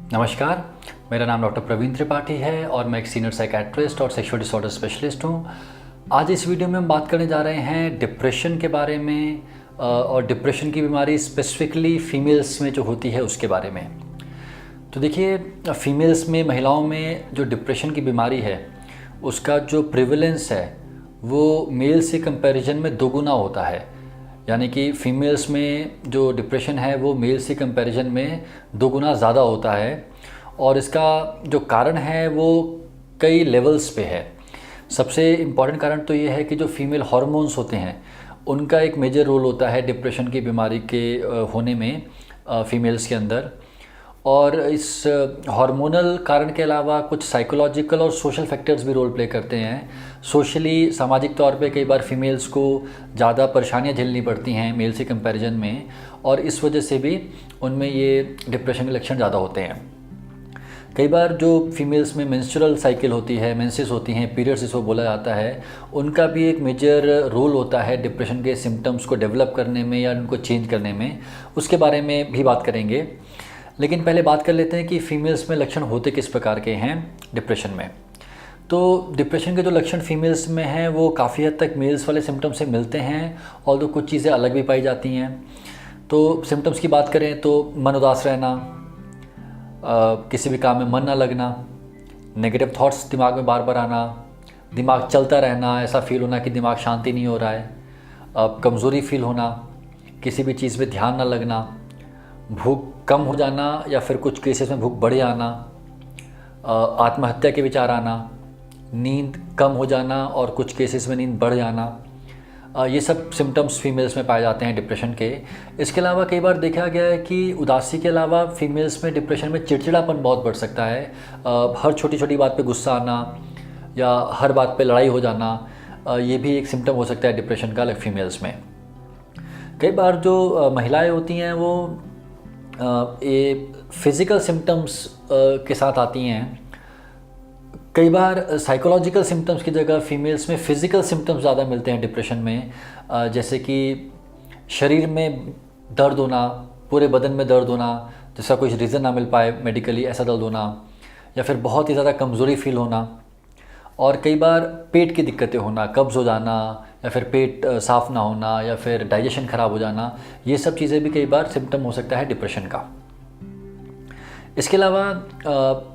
नमस्कार, मेरा नाम डॉक्टर प्रवीण त्रिपाठी है और मैं एक सीनियर साइकेट्रिस्ट और सेक्सुअल डिसऑर्डर स्पेशलिस्ट हूँ। आज इस वीडियो में हम बात करने जा रहे हैं डिप्रेशन के बारे में और डिप्रेशन की बीमारी स्पेसिफिकली फ़ीमेल्स में जो होती है उसके बारे में। तो देखिए, फ़ीमेल्स में, महिलाओं में जो डिप्रेशन की बीमारी है उसका जो प्रिवेलेंस है वो मेल से कंपैरिजन में दोगुना होता है। यानी कि फ़ीमेल्स में जो डिप्रेशन है वो मेल से कंपैरिजन में दोगुना ज़्यादा होता है और इसका जो कारण है वो कई लेवल्स पे है। सबसे इम्पॉर्टेंट कारण तो ये है कि जो फीमेल हार्मोन्स होते हैं उनका एक मेजर रोल होता है डिप्रेशन की बीमारी के होने में फ़ीमेल्स के अंदर। और इस हार्मोनल कारण के अलावा कुछ साइकोलॉजिकल और सोशल फैक्टर्स भी रोल प्ले करते हैं। सोशली, सामाजिक तौर पे कई बार फीमेल्स को ज़्यादा परेशानियां झेलनी पड़ती हैं मेल से कंपैरिजन में, और इस वजह से भी उनमें ये डिप्रेशन के लक्षण ज़्यादा होते हैं। कई बार जो फीमेल्स में मेंस्ट्रुअल साइकिल होती है, मेंसेस होती हैं, पीरियड्स जिसको बोला जाता है, उनका भी एक मेजर रोल होता है डिप्रेशन के सिम्टम्स को डेवलप करने में या उनको चेंज करने में। उसके बारे में भी बात करेंगे, लेकिन पहले बात कर लेते हैं कि फ़ीमेल्स में लक्षण होते किस प्रकार के हैं डिप्रेशन में। तो डिप्रेशन के जो लक्षण फीमेल्स में हैं वो काफ़ी हद तक मेल्स वाले सिम्टम्स से मिलते हैं, और तो कुछ चीज़ें अलग भी पाई जाती हैं। तो सिम्टम्स की बात करें तो मन उदास रहना, किसी भी काम में मन ना लगना, नेगेटिव थॉट्स दिमाग में बार बार आना, दिमाग चलता रहना, ऐसा फील होना कि दिमाग शांति नहीं हो रहा है, कमज़ोरी फील होना, किसी भी चीज़ पे ध्यान ना लगना, भूख कम हो जाना या फिर कुछ केसेस में भूख बढ़ जाना, आत्महत्या के विचार आना, नींद कम हो जाना और कुछ केसेस में नींद बढ़ जाना, ये सब सिम्टम्स फीमेल्स में पाए जाते हैं डिप्रेशन के। इसके अलावा कई बार देखा गया है कि उदासी के अलावा फीमेल्स में डिप्रेशन में चिड़चिड़ापन बहुत बढ़ सकता है। हर छोटी छोटी बात पे गुस्सा आना या हर बात पे लड़ाई हो जाना, ये भी एक सिम्टम हो सकता है डिप्रेशन का फीमेल्स में। कई बार जो महिलाएं होती हैं वो ये फिज़िकल सिम्टम्स के साथ आती हैं। कई बार साइकोलॉजिकल सिम्टम्स की जगह फीमेल्स में फ़िज़िकल सिम्टम्स ज़्यादा मिलते हैं डिप्रेशन में, जैसे कि शरीर में दर्द होना, पूरे बदन में दर्द होना, जिसका कोई रीज़न ना मिल पाए मेडिकली, ऐसा दर्द होना, या फिर बहुत ही ज़्यादा कमज़ोरी फील होना, और कई बार पेट की दिक्कतें होना, कब्ज़ हो जाना, या फिर पेट साफ़ ना होना, या फिर डाइजेशन ख़राब हो जाना, ये सब चीज़ें भी कई बार सिम्टम हो सकता है डिप्रेशन का। इसके अलावा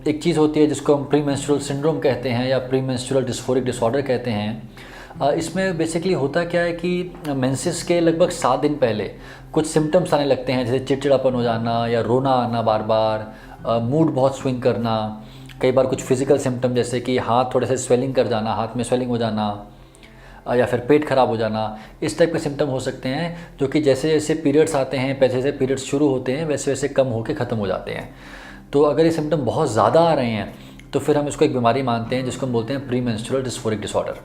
एक चीज़ होती है जिसको हम प्री मेंस्ट्रुअल सिंड्रोम कहते हैं या प्री मेंस्ट्रुअल डिस्फोरिक डिसऑर्डर कहते हैं। इसमें बेसिकली होता क्या है कि मेंसेस के लगभग 7 दिन पहले कुछ सिम्टम्स आने लगते हैं, जैसे चिड़चिड़ापन हो जाना या रोना आना बार बार, मूड बहुत स्विंग करना, कई बार कुछ फिज़िकल सिम्टम जैसे कि हाथ थोड़े से स्वेलिंग कर जाना, हाथ में स्वेलिंग हो जाना, या फिर पेट ख़राब हो जाना, इस टाइप के सिम्टम हो सकते हैं, जो कि जैसे जैसे पीरियड्स आते हैं, जैसे जैसे पीरियड्स शुरू होते हैं वैसे वैसे कम होकर ख़त्म हो जाते हैं। तो अगर ये सिम्टम बहुत ज़्यादा आ रहे हैं तो फिर हम इसको एक बीमारी मानते हैं जिसको हम बोलते हैं प्री मेंस्ट्रुअल डिस्फोरिक डिसऑर्डर।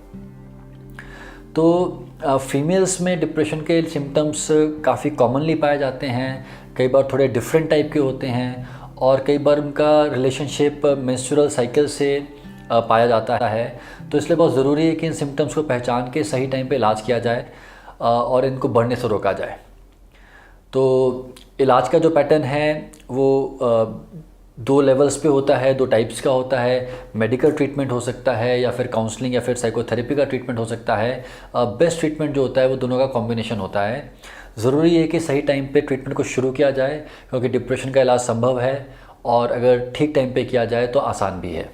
तो फीमेल्स में डिप्रेशन के सिम्टम्स काफ़ी कॉमनली पाए जाते हैं, कई बार थोड़े डिफरेंट टाइप के होते हैं, और कई बार उनका रिलेशनशिप मेंस्ट्रुअल साइकिल से पाया जाता है। तो इसलिए बहुत ज़रूरी है कि इन सिम्टम्स को पहचान के सही टाइम पे इलाज किया जाए और इनको बढ़ने से रोका जाए। तो इलाज का जो पैटर्न है वो 2 लेवल्स पे होता है, 2 टाइप्स का होता है। मेडिकल ट्रीटमेंट हो सकता है या फिर काउंसलिंग या फिर साइकोथेरेपी का ट्रीटमेंट हो सकता है। बेस्ट ट्रीटमेंट जो होता है वो दोनों का कॉम्बिनेशन होता है। ज़रूरी है कि सही टाइम पे ट्रीटमेंट को शुरू किया जाए, क्योंकि डिप्रेशन का इलाज संभव है और अगर ठीक टाइम पे किया जाए तो आसान भी है।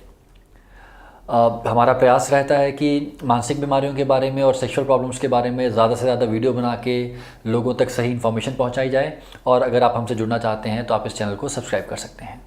हमारा प्रयास रहता है कि मानसिक बीमारियों के बारे में और सेक्सुअल प्रॉब्लम्स के बारे में ज़्यादा से ज़्यादा वीडियो बना के लोगों तक सही इन्फॉर्मेशन पहुंचाई जाए, और अगर आप हमसे जुड़ना चाहते हैं तो आप इस चैनल को सब्सक्राइब कर सकते हैं।